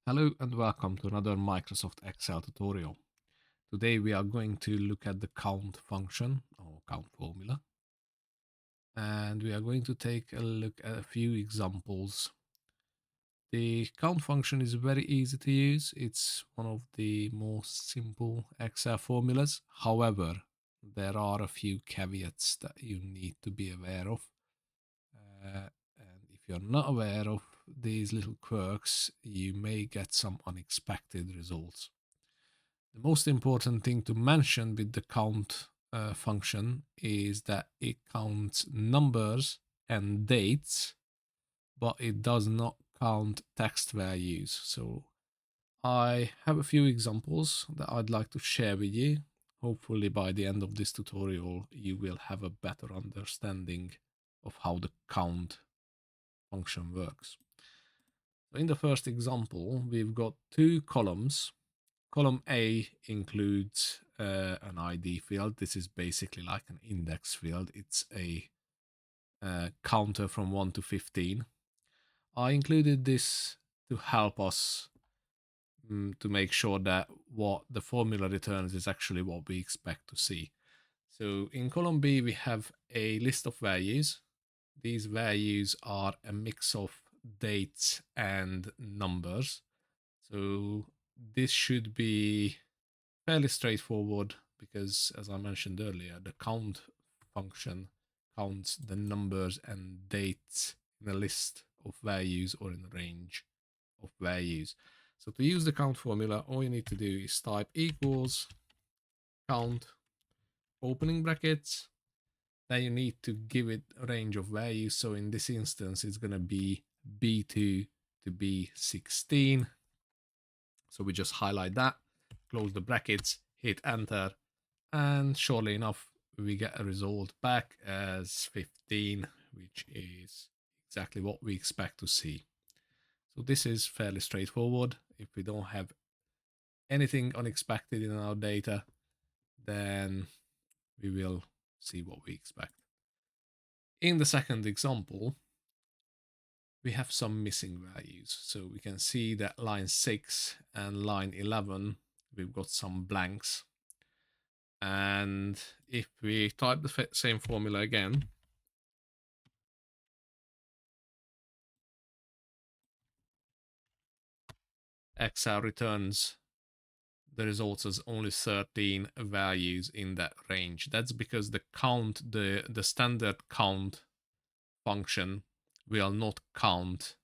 Hello and welcome to another Microsoft Excel tutorial. Today we are going to look at the count function or count formula, and we are going to take a look at a few examples. The count function is very easy to use. It's one of the most simple Excel formulas. However, there are a few caveats that you need to be aware of. And if you're not aware of these little quirks, you may get some unexpected results. The most important thing to mention with the count function is that it counts numbers and dates, but it does not count text values. So I have a few examples that I'd like to share with you. Hopefully by the end of this tutorial, you will have a better understanding of how the count function works. So in the first example, we've got two columns. Column A includes an ID field. This is basically like an index field. It's a counter from 1 to 15. I included this to help us to make sure that what the formula returns is actually what we expect to see. So in column B, we have a list of values. These values are a mix of dates and numbers. So this should be fairly straightforward because, as I mentioned earlier, the count function counts the numbers and dates in a list of values or in a range of values. So to use the count formula, all you need to do is type equals count opening brackets. Then you need to give it a range of values. So in this instance, it's going to be B2 to B16. So we just highlight that, close the brackets, hit enter, and shortly enough, we get a result back as 15, which is exactly what we expect to see. So this is fairly straightforward. If we don't have anything unexpected in our data, then we will see what we expect. In the second example, we have some missing values. So we can see that line 6 and line 11, we've got some blanks. And if we type the same formula again, Excel returns the results as only 13 values in that range. That's because the count, the standard count function will not count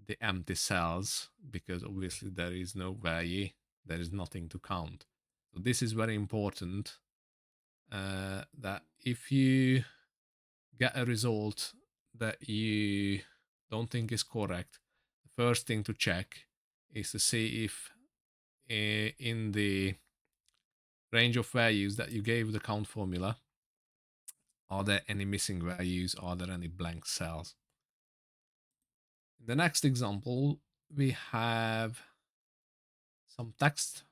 the empty cells because obviously there is no value, there is nothing to count. So this is very important that if you get a result that you don't think is correct, the first thing to check is to see if in the range of values that you gave the count formula, are there any missing values? Are there any blank cells? In the next example, we have some text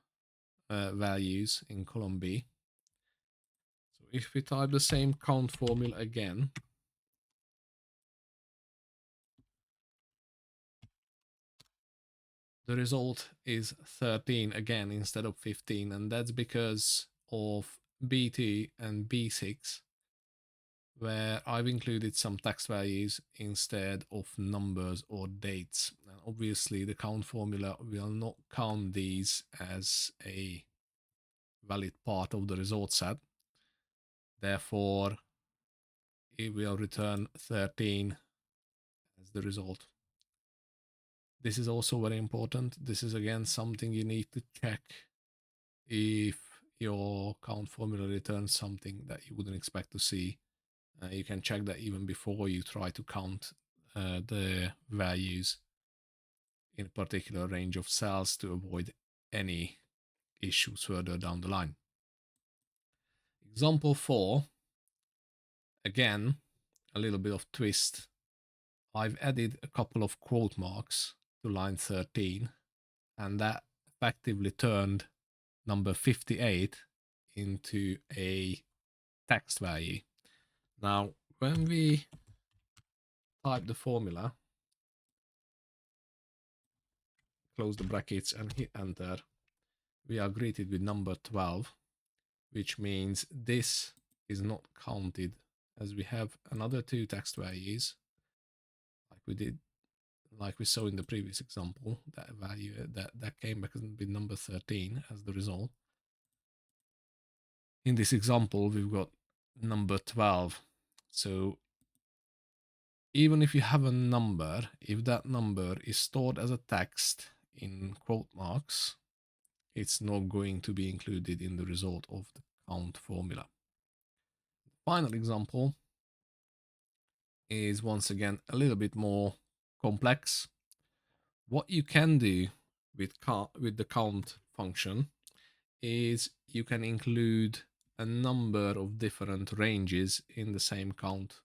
values in column B. So if we type the same count formula again, the result is 13 again instead of 15, and that's because of B2 and B6, where I've included some text values instead of numbers or dates. And obviously, the count formula will not count these as a valid part of the result set. Therefore, it will return 13 as the result. This is also very important. This is again something you need to check if your count formula returns something that you wouldn't expect to see. You can check that even before you try to count the values in a particular range of cells to avoid any issues further down the line. Example 4, again, a little bit of twist. I've added a couple of quote marks to line 13, and that effectively turned number 58 into a text value. Now, when we type the formula, close the brackets and hit enter, we are greeted with number 12, which means this is not counted, as we have another two text values like we saw in the previous example. That value that came back with number 13 as the result. In this example, we've got number 12. So even if you have a number, if that number is stored as a text in quote marks, it's not going to be included in the result of the count formula. Final example is once again a little bit more complex. What you can do with the count function is you can include a number of different ranges in the same count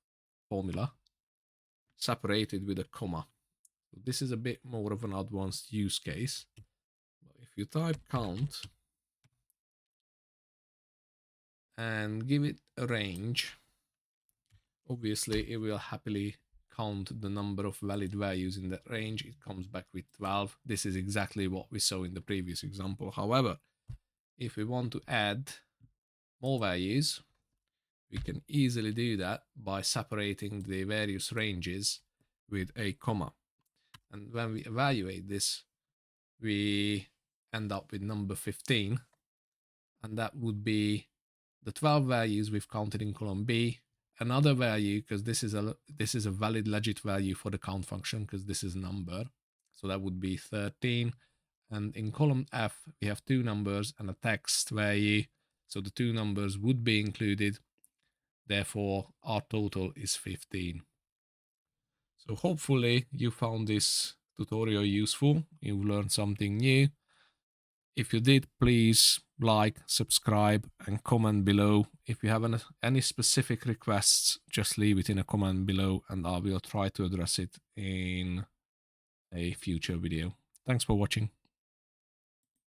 formula, separated with a comma. So this is a bit more of an advanced use case. But if you type count and give it a range, obviously it will happily count the number of valid values in that range. It comes back with 12. This is exactly what we saw in the previous example. However, if we want to add more values, we can easily do that by separating the various ranges with a comma. And when we evaluate this, we end up with number 15, and that would be the 12 values we've counted in column B, another value, because this is a valid legit value for the count function, because this is a number, so that would be 13. And in column F, we have two numbers and a text value, so the two numbers would be included. Therefore, our total is 15. So hopefully you found this tutorial useful. You've learned something new. If you did, please like, subscribe, and comment below. If you have any specific requests, just leave it in a comment below and I will try to address it in a future video. Thanks for watching.